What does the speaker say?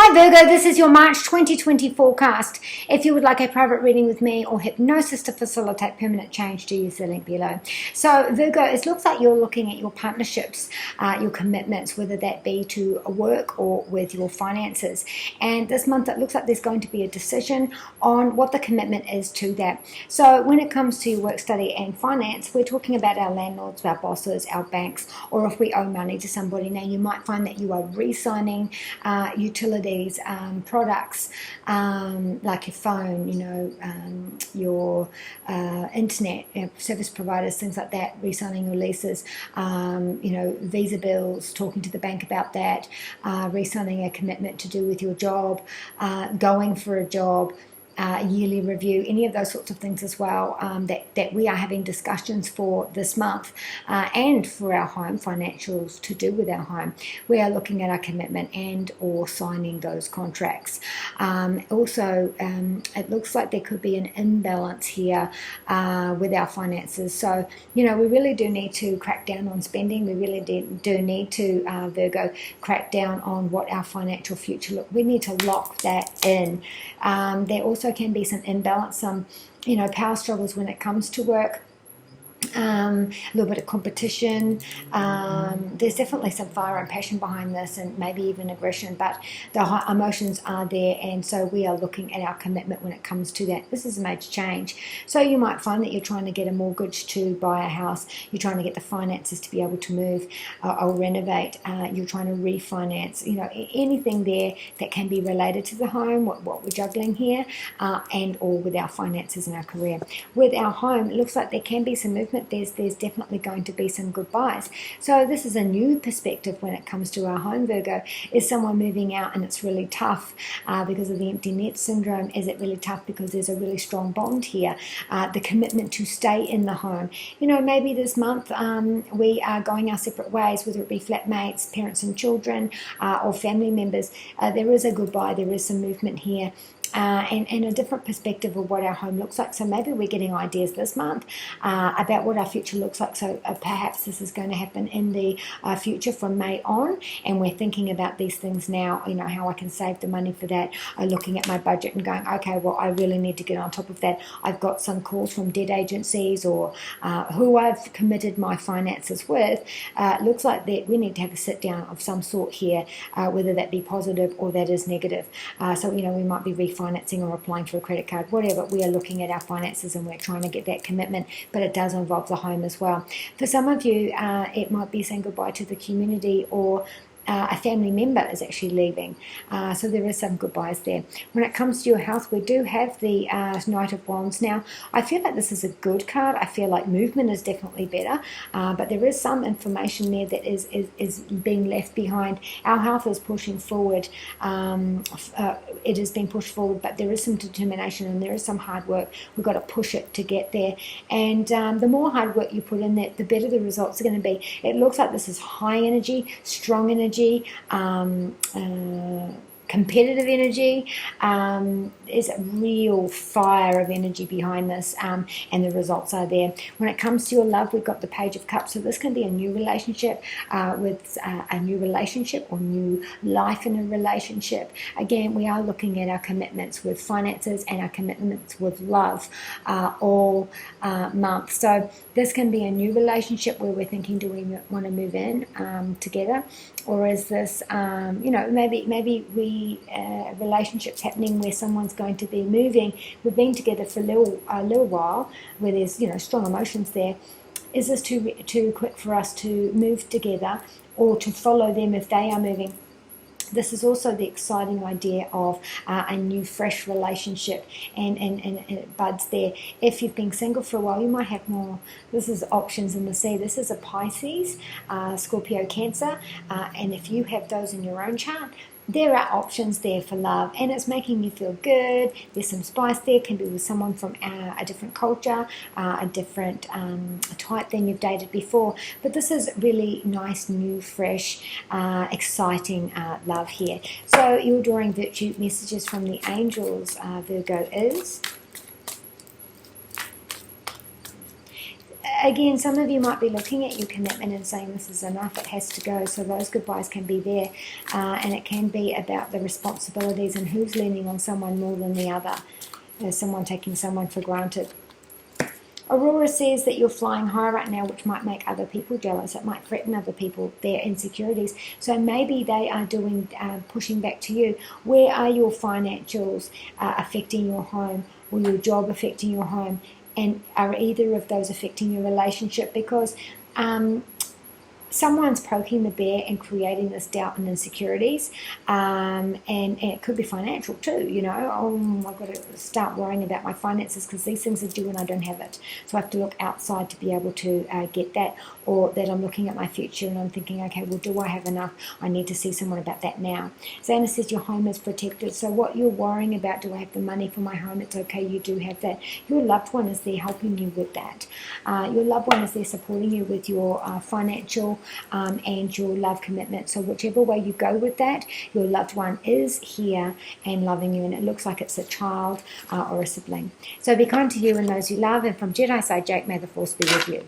Hi Virgo, this is your March 2020 forecast. If you would like a private reading with me or hypnosis to facilitate permanent change, do use the link below. So Virgo, it looks like you're looking at your partnerships, your commitments, whether that be to work or with your finances. And this month it looks like there's going to be a decision on what the commitment is to that. So when it comes to work, study and finance, we're talking about our landlords, our bosses, our banks, or if we owe money to somebody. Now you might find that you are re-signing utilities, products, like your phone, your internet, service providers, things like that, re-signing your leases, visa bills, talking to the bank about that, re-signing a commitment to do with your job, going for a job, yearly review, any of those sorts of things as well, that we are having discussions for this month, and for our home, financials to do with our home. We are looking at our commitment and or signing those contracts. Also, it looks like there could be an imbalance here with our finances. So, we really do need to crack down on spending. We really do need to, Virgo, crack down on what our financial future looks. We need to lock that in. There also can be some imbalance, some power struggles when it comes to work. A little bit of competition. There's definitely some fire and passion behind this, and maybe even aggression, but the emotions are there, and so we are looking at our commitment when it comes to that. This is a major change. So you might find that you're trying to get a mortgage to buy a house, you're trying to get the finances to be able to move or renovate, you're trying to refinance, anything there that can be related to the home, what we're juggling here, and or with our finances and our career. With our home, it looks like there can be some movement. There's definitely going to be some goodbyes. So this is a new perspective when it comes to our home, Virgo. Is someone moving out and it's really tough because of the empty net syndrome? Is it really tough because there's a really strong bond here? The commitment to stay in the home. Maybe this month we are going our separate ways, whether it be flatmates, parents and children, or family members. There is a goodbye. There is some movement here. And a different perspective of what our home looks like. So maybe we're getting ideas this month about what our future looks like. So perhaps this is going to happen in the future from May on, and we're thinking about these things now, how I can save the money for that, looking at my budget and going, okay, well, I really need to get on top of that. I've got some calls from debt agencies or who I've committed my finances with. Looks like that we need to have a sit down of some sort here, whether that be positive or that is negative. So, we might be refinancing or applying for a credit card, whatever. We are looking at our finances and we're trying to get that commitment, but it does involve the home as well. For some of you, it might be saying goodbye to the community, or a family member is actually leaving. So there is some goodbyes there. When it comes to your health, we do have the Knight of Wands. Now, I feel like this is a good card. I feel like movement is definitely better, but there is some information there that is being left behind. Our health is pushing forward. It is being pushed forward, but there is some determination and there is some hard work. We've got to push it to get there. And the more hard work you put in that, the better the results are going to be. It looks like this is high energy, strong energy, competitive energy. There's a real fire of energy behind this, and the results are there. When it comes to your love, we've got the Page of Cups. So this can be a new relationship with a new relationship or new life in a relationship. Again, we are looking at our commitments with finances and our commitments with love all month. So this can be a new relationship where we're thinking, do we want to move in together? Or is this, maybe we relationships happening where someone's going to be moving. We've been together for a little while, where there's strong emotions there. Is this too quick for us to move together, or to follow them if they are moving? This is also the exciting idea of a new, fresh relationship, and it buds there. If you've been single for a while, you might have more. This is options in the sea. This is a Pisces, Scorpio, Cancer, and if you have those in your own chart, there are options there for love, and it's making you feel good. There's some spice there. Can be with someone from a different culture, a different type than you've dated before. But this is really nice, new, fresh, exciting love here. So your drawing virtue messages from the angels, Virgo, is again, some of you might be looking at your commitment and saying this is enough, it has to go. So those goodbyes can be there, and it can be about the responsibilities and who's leaning on someone more than the other. There's someone taking someone for granted. Aurora says that you're flying high right now, which might make other people jealous. It might threaten other people, their insecurities. So maybe they are doing pushing back to you. Where are your financials affecting your home, or your job affecting your home? And are either of those affecting your relationship? Because someone's poking the bear and creating this doubt and insecurities, and it could be financial too, you know. Oh, I've got to start worrying about my finances because these things are due and I don't have it. So I have to look outside to be able to get that, or that I'm looking at my future and I'm thinking, okay, well, do I have enough? I need to see someone about that now. Xana says your home is protected. So what you're worrying about, do I have the money for my home? It's okay, you do have that. Your loved one is there helping you with that. Your loved one is there supporting you with your financial and your love commitment. So whichever way you go with that, your loved one is here and loving you, and it looks like it's a child or a sibling. So be kind to you and those you love, and from Jedi Side Jake, may the Force be with you.